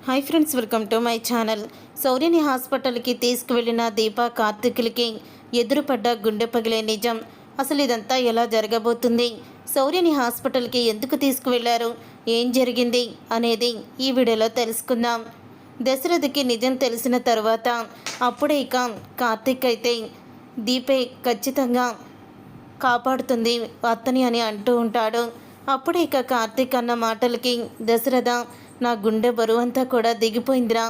Hi friends, welcome to my channel. శౌర్యని హాస్పిటల్కి తీసుకువెళ్ళిన దీపా కార్తిక్లకి ఎదురుపడ్డ గుండె పగిలే నిజం. అసలు ఇదంతా ఎలా జరగబోతుంది, శౌర్యని హాస్పిటల్కి ఎందుకు తీసుకువెళ్లారు, ఏం జరిగింది అనేది ఈ వీడియోలో తెలుసుకుందాం. దశరథకి నిజం తెలిసిన తర్వాత అప్పుడే ఇక కార్తిక్ అయితే దీపే ఖచ్చితంగా కాపాడుతుంది అత్తని అని అంటూ ఉంటాడు. అప్పుడే ఇక కార్తిక్ అన్న మాటలకి దశరథ, నా గుండె బరువంతా కూడా దిగిపోయిందిరా.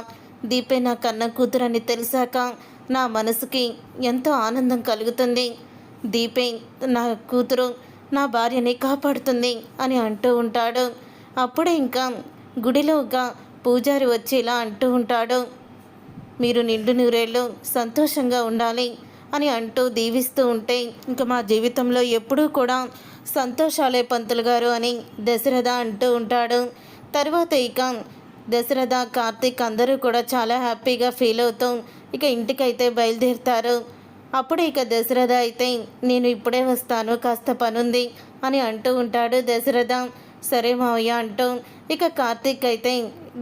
దీపే నా కన్న కూతురని తెలిసాక నా మనసుకి ఎంతో ఆనందం కలుగుతుంది. దీపే నా కూతురు, నా భార్యని కాపాడుతుంది అని అంటూ ఉంటాడు. అప్పుడే ఇంకా గుడిలో ఒక పూజారి వచ్చి ఇలా అంటూ ఉంటాడు, మీరు నిండు నూరేళ్ళు సంతోషంగా ఉండాలి అని అంటూ దీవిస్తూ ఉంటే, ఇంకా మా జీవితంలో ఎప్పుడూ కూడా సంతోషాలే పంతులు గారు అని దశరథ అంటూ ఉంటాడు. తర్వాత ఇక దశరథ, కార్తీక్ అందరూ కూడా చాలా హ్యాపీగా ఫీల్ అవుతూ ఇక ఇంటికైతే బయలుదేరుతారు. అప్పుడే ఇక దశరథ అయితే, నేను ఇప్పుడే వస్తాను, కాస్త పనుంది అని అంటూ ఉంటాడు. దశరథ, సరే మావయ్య అంటూ ఇక కార్తీక్ అయితే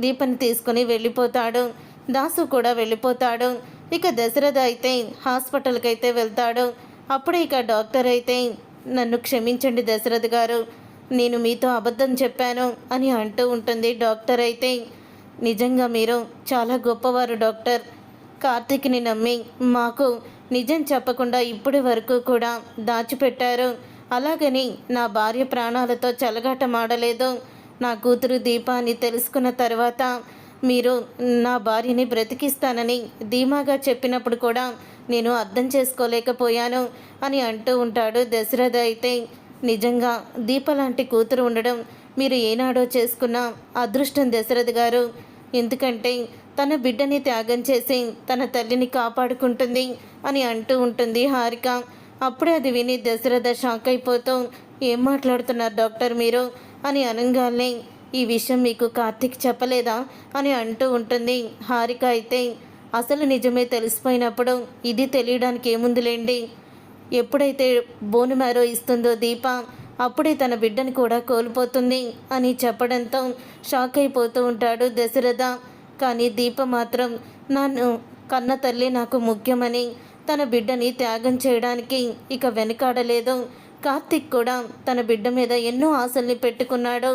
దీపని తీసుకుని వెళ్ళిపోతాడు. దాసు కూడా వెళ్ళిపోతాడు. ఇక దశరథ అయితే హాస్పిటల్కి అయితే వెళ్తాడు. అప్పుడే ఇక డాక్టర్ అయితే, నన్ను క్షమించండి దశరథ్ గారు, నేను మీతో అబద్ధం చెప్పాను అని అంటూ ఉంటుంది. డాక్టర్ అయితే, నిజంగా మీరు చాలా గొప్పవారు డాక్టర్. కార్తీక్ని నమ్మి మాకు నిజం చెప్పకుండా ఇప్పటి వరకు కూడా దాచిపెట్టారు. అలాగని నా భార్య ప్రాణాలతో చెలగాటమాడలేదు. నా కూతురు దీప అని తెలుసుకున్న తర్వాత మీరు నా భార్యని బ్రతికిస్తానని ధీమాగా చెప్పినప్పుడు కూడా నేను అర్థం చేసుకోలేకపోయాను అని అంటూ ఉంటాడు. దశరథ అయితే, నిజంగా దీప లాంటి కూతురు ఉండడం మీరు ఏనాడో చేసుకున్న అదృష్టం దశరథ్ గారు. ఎందుకంటే తన బిడ్డని త్యాగం చేసి తన తల్లిని కాపాడుకుంటుంది అని అంటూ ఉంటుంది హారిక. అప్పుడే అది విని దశరథ షాక్ అయిపోతూ, ఏం మాట్లాడుతున్నారు డాక్టర్ మీరు అని అనగానే, ఈ విషయం మీకు కార్తీక్ చెప్పలేదా అని అంటూ ఉంటుంది హారిక. అయితే అసలు నిజమే తెలిసిపోయినప్పుడు ఇది తెలియడానికి ఏముందిలేండి. ఎప్పుడైతే బోను మ్యారో ఇస్తుందో దీప, అప్పుడే తన బిడ్డని కూడా కోల్పోతుంది అని చెప్పడంతో షాక్ అయిపోతూ ఉంటాడు దశరథ. కానీ దీప మాత్రం నన్ను కన్న తల్లి నాకు ముఖ్యమని తన బిడ్డని త్యాగం చేయడానికి ఇక వెనకాడలేదు. కార్తీక్ కూడా తన బిడ్డ మీద ఎన్నో ఆశల్ని పెట్టుకున్నాడు.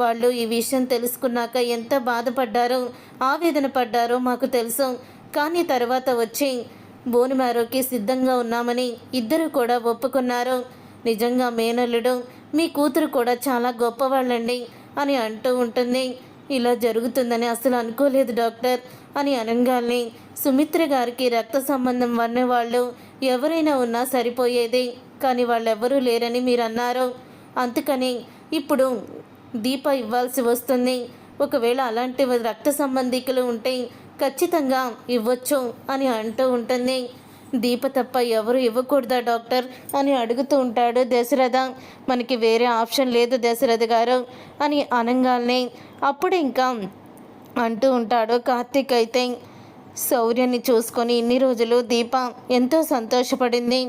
వాళ్ళు ఈ విషయం తెలుసుకున్నాక ఎంత బాధపడ్డారో ఆవేదన పడ్డారో మాకు తెలుసు. కానీ తర్వాత వచ్చి బోను మ్యారోకి సిద్ధంగా ఉన్నామని ఇద్దరు కూడా ఒప్పుకున్నారు. నిజంగా మేనల్లుడు, మీ కూతురు కూడా చాలా గొప్పవాళ్ళండి అని అంటూ ఉంటుంది. ఇలా జరుగుతుందని అసలు అనుకోలేదు డాక్టర్ అని అనగానే, సుమిత్ర గారికి రక్త సంబంధం ఉన్నవాళ్ళు ఎవరైనా ఉన్నా సరిపోయేది, కానీ వాళ్ళెవ్వరూ లేరని మీరు అన్నారు. అందుకని ఇప్పుడు దీప ఇవ్వాల్సి వస్తుంది. ఒకవేళ అలాంటి రక్త సంబంధికులు ఉంటే ఖచ్చితంగా ఇవ్వచ్చు అని అంటూ ఉంటుంది. దీప తప్ప ఎవరు ఇవ్వకూడదా డాక్టర్ అని అడుగుతూ ఉంటాడు దశరథ. మనకి వేరే ఆప్షన్ లేదు దశరథ గారు అని అనగానే అప్పుడు ఇంకా అంటూ ఉంటాడు కార్తీక్. అయితే శౌర్యాన్ని చూసుకొని ఇన్ని రోజులు దీప ఎంతో సంతోషపడింది.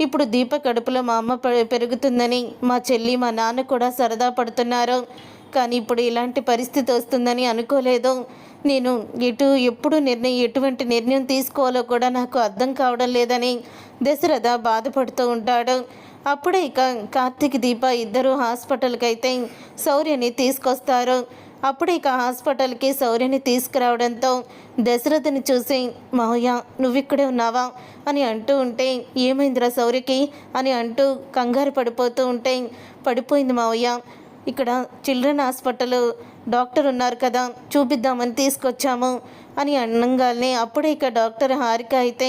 ఇప్పుడు దీప కడుపులో మా అమ్మ పెరుగుతుందని మా చెల్లి మా నాన్న కూడా సరదా పడుతున్నారు. కానీ ఇప్పుడు ఇలాంటి పరిస్థితి వస్తుందని అనుకోలేదు. నేను ఎప్పుడు ఎటువంటి నిర్ణయం తీసుకోవాలో కూడా నాకు అర్థం కావడం లేదని దశరథ బాధపడుతూ ఉంటాడు. అప్పుడే ఇక కార్తీక్ దీప ఇద్దరు హాస్పిటల్కి అయితే శౌర్యని తీసుకొస్తారు. అప్పుడు ఇక హాస్పిటల్కి శౌర్యని తీసుకురావడంతో దశరథని చూసి, మావయ్య నువ్విక్కడే ఉన్నావా అని అంటూ ఉంటే, ఏమైందిరా శౌర్యకి అని అంటూ కంగారు పడిపోతూ ఉంటే, పడిపోయింది మావయ్య, ఇక్కడ చిల్డ్రన్ హాస్పిటల్ డాక్టర్ ఉన్నారు కదా, చూపిద్దామని తీసుకొచ్చాము అని అనగానే అప్పుడే ఇక డాక్టర్ హారిక అయితే,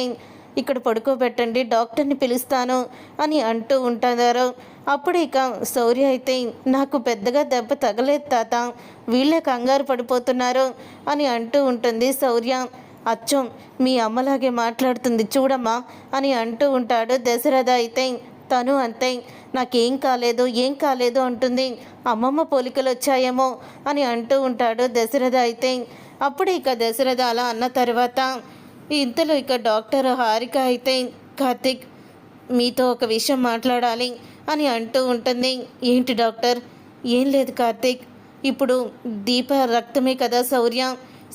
ఇక్కడ పడుకోబెట్టండి డాక్టర్ని పిలుస్తాను అని అంటూ ఉంటారు. అప్పుడు ఇక శౌర్య అయితే, నాకు పెద్దగా దెబ్బ తగలేదు తాత, వీళ్ళే కంగారు పడిపోతున్నారు అని అంటూ ఉంటుంది శౌర్య. అచ్చం మీ అమ్మలాగే మాట్లాడుతుంది చూడమ్మా అని అంటూ ఉంటాడు దశరథ. అయితే తను అంతే, నాకేం కాలేదు ఏం కాలేదు అంటుంది, అమ్మమ్మ పోలికలు వచ్చాయేమో అని అంటూ ఉంటాడు దశరథ. అయితే అప్పుడు ఇక దశరథ అలా అన్న తర్వాత ఇంతలో ఇక డాక్టర్ హారిక అయితే, కార్తీక్ మీతో ఒక విషయం మాట్లాడాలి అని అంటూ ఉంటుంది. ఏంటి డాక్టర్? ఏం లేదు కార్తీక్, ఇప్పుడు దీప రక్తమే కదా శౌర్య,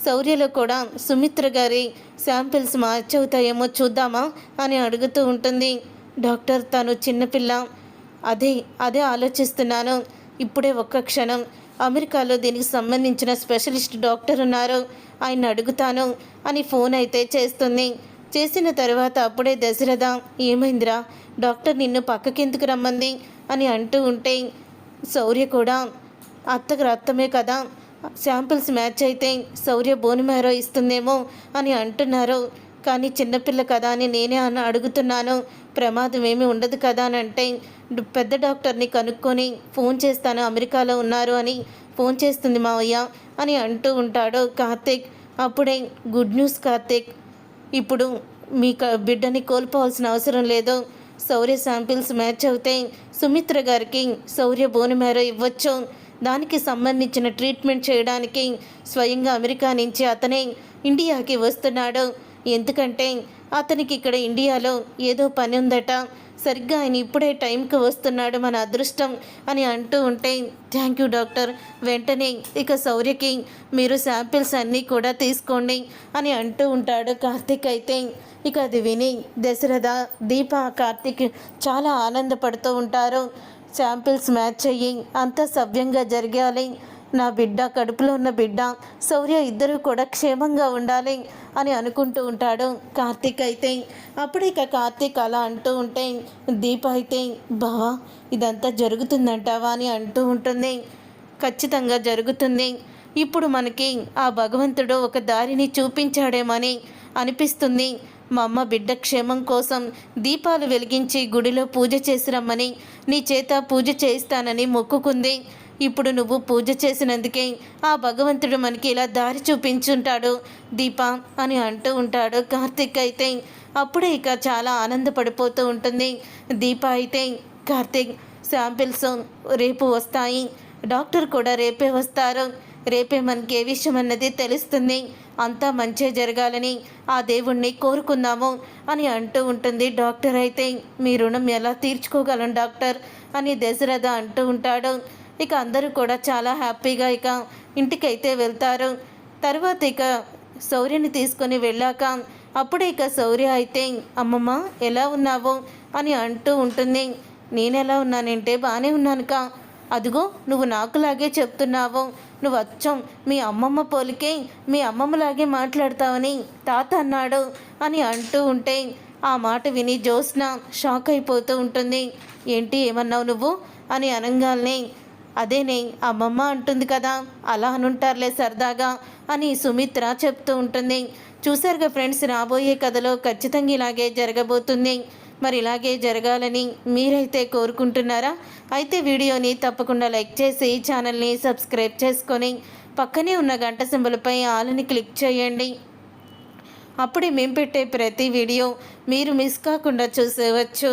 శౌర్యలో కూడా సుమిత్ర గారి శాంపిల్స్ మ్యాచ్ అవుతాయేమో చూద్దామా అని అడుగుతూ ఉంటుంది. డాక్టర్ తను చిన్నపిల్ల, అదే అదే ఆలోచిస్తున్నాను. ఇప్పుడే ఒక్క క్షణం, అమెరికాలో దీనికి సంబంధించిన స్పెషలిస్ట్ డాక్టర్ ఉన్నారు, ఆయన అడుగుతాను అని ఫోన్ అయితే చేస్తుంది. చేసిన తర్వాత అప్పుడే దశరథ, ఏమైందిరా, డాక్టర్ నిన్ను పక్కకెందుకు రమ్మంది అని అంటూ ఉంటే శౌర్య కూడా, అత్తకు రక్తమే కదా, శాంపిల్స్ మ్యాచ్ అయితే శౌర్య బోన్ మ్యారో ఇస్తుందేమో అని అంటున్నారు. కానీ చిన్నపిల్ల కదా అని నేనే అడుగుతున్నాను, ప్రమాదం ఏమీ ఉండదు కదా అని అంటే, పెద్ద డాక్టర్ని కనుక్కొని ఫోన్ చేస్తాను, అమెరికాలో ఉన్నారు అని ఫోన్ చేస్తుంది మావయ్య అని అంటూ ఉంటాడు కార్తీక్. అప్పుడే గుడ్ న్యూస్ కార్తీక్, ఇప్పుడు మీ బిడ్డని కోల్పోవాల్సిన అవసరం లేదు. శౌర్య శాంపిల్స్ మ్యాచ్ అవుతే సుమిత్ర గారికి శౌర్య బోన్ మ్యారో ఇవ్వచ్చు. దానికి సంబంధించిన ట్రీట్మెంట్ చేయడానికి స్వయంగా అమెరికా నుంచి అతనే ఇండియాకి వస్తున్నాడు. ఎందుకంటే అతనికి ఇక్కడ ఇండియాలో ఏదో పని ఉందట, సరిగ్గా ఆయన ఇప్పుడే టైంకి వస్తున్నాడు, మన అదృష్టం అని అంటూ ఉంటే, థ్యాంక్ యూ డాక్టర్, వెంటనే ఇక శౌర్యకి మీరు శాంపిల్స్ అన్నీ కూడా తీసుకోండి అని అంటూ ఉంటాడు కార్తీక్. అయితే ఇక అది విని దశరథ, దీప, కార్తీక్ చాలా ఆనందపడుతూ ఉంటారు. శాంపిల్స్ మ్యాచ్ అయ్యి అంతా సవ్యంగా జరగాలి, నా బిడ్డ, కడుపులో ఉన్న బిడ్డ శౌర్య ఇద్దరూ కూడా క్షేమంగా ఉండాలి అని అనుకుంటూ ఉంటాడు కార్తీక్. అయితే అప్పుడు ఇక కార్తీక్ అలా అంటూ ఉంటే దీప అయితే, బావా ఇదంతా జరుగుతుందంటావా అని అంటూ ఉంటుంది. ఖచ్చితంగా జరుగుతుంది. ఇప్పుడు మనకి ఆ భగవంతుడు ఒక దారిని చూపించాడేమని అనిపిస్తుంది. మా అమ్మ బిడ్డ క్షేమం కోసం దీపాలు వెలిగించి గుడిలో పూజ చేసి రమ్మని నీ చేత పూజ చేయిస్తానని మొక్కుకుంది. ఇప్పుడు నువ్వు పూజ చేసినందుకే ఆ భగవంతుడు మనకి ఇలా దారి చూపించుంటాడు దీప అని అంటూ ఉంటాడు కార్తీక్. అయితే అప్పుడే ఇక చాలా ఆనందపడిపోతూ ఉంటుంది దీప. అయితే కార్తీక్, శాంపిల్స్ రేపు వస్తాయి, డాక్టర్ కూడా రేపే వస్తారు, రేపే మనకి ఏ విషయం అన్నది తెలుస్తుంది, అంతా మంచే జరగాలని ఆ దేవుణ్ణి కోరుకుందాము అని అంటూ ఉంటుంది డాక్టర్. అయితే మీ రుణం ఎలా తీర్చుకోగలను డాక్టర్ అని దశరథ అంటూ ఉంటాడు. ఇక అందరూ కూడా చాలా హ్యాపీగా ఇక ఇంటికైతే వెళ్తారు. తర్వాత ఇక శౌర్యని తీసుకొని వెళ్ళాక అప్పుడే ఇక శౌర్య అయితే, అమ్మమ్మ ఎలా ఉన్నావు అని అంటూ ఉంటుంది. నేను ఎలా ఉన్నానంటే బాగానే ఉన్నానుకా, అదిగో నువ్వు నాకులాగే చెప్తున్నావు, నువ్వు అచ్చం మీ అమ్మమ్మ పోలికే, మీ అమ్మమ్మలాగే మాట్లాడతావని తాత అన్నాడు అని అంటూ ఉంటే ఆ మాట విని జ్యోత్స్న షాక్ అయిపోతూ ఉంటుంది. ఏంటి ఏమన్నావు నువ్వు అని అనగానే, అదేనే అమ్మమ్మ అంటుంది కదా, అలా అనుంటారులే సరదాగా అని సుమిత్ర చెప్తూ ఉంటుంది. చూసారుగా ఫ్రెండ్స్, రాబోయే కథలో ఖచ్చితంగా ఇలాగే జరగబోతుంది. మరి ఇలాగే జరగాలని మీరైతే కోరుకుంటున్నారా? అయితే వీడియోని తప్పకుండా లైక్ చేసి ఛానల్ని సబ్స్క్రైబ్ చేసుకొని పక్కనే ఉన్న గంట సింబల్పై ఆల్ని క్లిక్ చేయండి. అప్పుడే మేము పెట్టే ప్రతి వీడియో మీరు మిస్ కాకుండా చూసేవచ్చు.